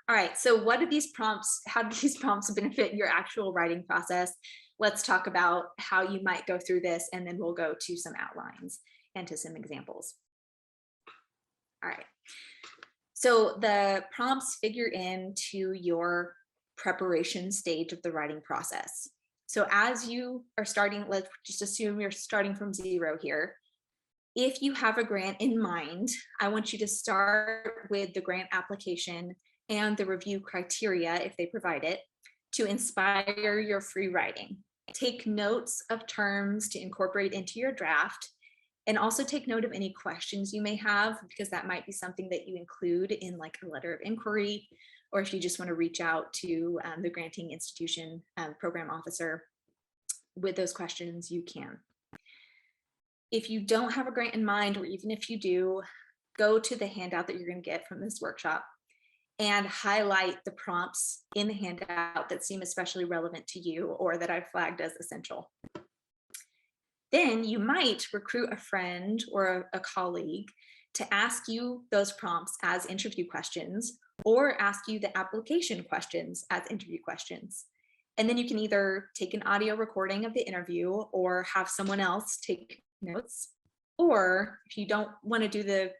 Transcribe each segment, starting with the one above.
All right, so what do these prompts, how do these prompts benefit your actual writing process? Let's talk about how you might go through this, and then we'll go to some outlines and to some examples. All right, so the prompts figure into your preparation stage of the writing process. So as you are starting, let's just assume you're starting from zero here. If you have a grant in mind, I want you to start with the grant application and the review criteria, if they provide it, to inspire your free writing. Take notes of terms to incorporate into your draft, and also take note of any questions you may have, because that might be something that you include in like a letter of inquiry, or if you just want to reach out to the granting institution program officer with those questions, you can. If you don't have a grant in mind, or even if you do, go to the handout that you're going to get from this workshop and highlight the prompts in the handout that seem especially relevant to you or that I've flagged as essential. Then you might recruit a friend or a colleague to ask you those prompts as interview questions, or ask you the application questions as interview questions. And then you can either take an audio recording of the interview or have someone else take notes. Or if you don't want to do the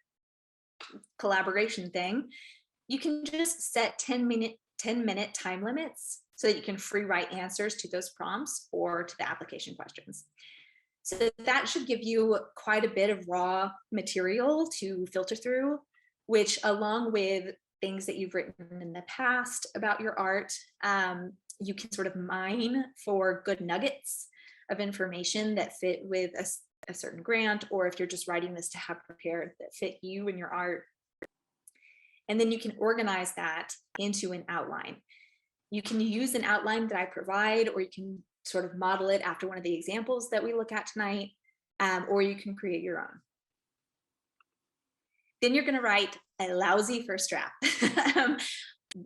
collaboration thing, you can just set 10-minute time limits so that you can free write answers to those prompts or to the application questions. So that should give you quite a bit of raw material to filter through, which, along with things that you've written in the past about your art, you can sort of mine for good nuggets of information that fit with a certain grant, or if you're just writing this to have prepared, that fit you and your art. And then you can organize that into an outline. You can use an outline that I provide, or you can sort of model it after one of the examples that we look at tonight, or you can create your own. Then you're going to write a lousy first draft.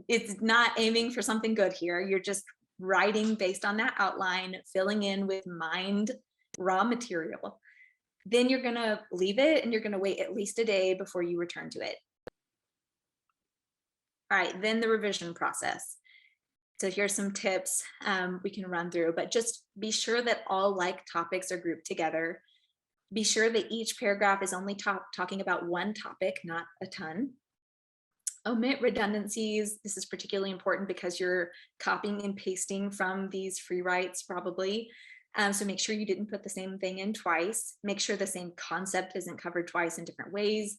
It's not aiming for something good here. You're just writing based on that outline, filling in with mined raw material. Then you're going to leave it, and you're going to wait at least a day before you return to it. All right, then the revision process. So here's some tips we can run through, but just be sure that all like topics are grouped together. Be sure that each paragraph is only talking about one topic, not a ton. Omit redundancies. This is particularly important because you're copying and pasting from these free writes probably. So make sure you didn't put the same thing in twice. Make sure the same concept isn't covered twice in different ways,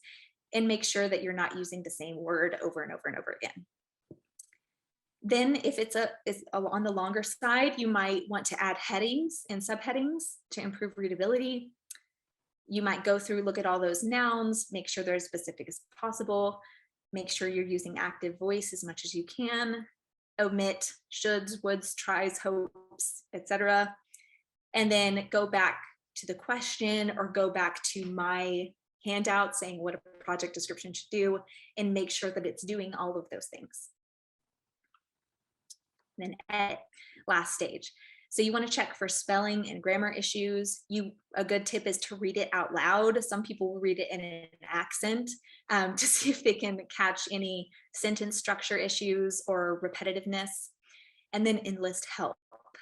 and make sure that you're not using the same word over and over and over again. Then if it's on the longer side, you might want to add headings and subheadings to improve readability. You might go through, look at all those nouns, make sure they're as specific as possible. Make sure you're using active voice as much as you can. Omit shoulds, woulds, tries, hopes, etc. And then go back to the question, or go back to my handout saying what a project description should do, and make sure that it's doing all of those things. Then edit, last stage. So you want to check for spelling and grammar issues. A good tip is to read it out loud. Some people will read it in an accent to see if they can catch any sentence structure issues or repetitiveness, and then enlist help.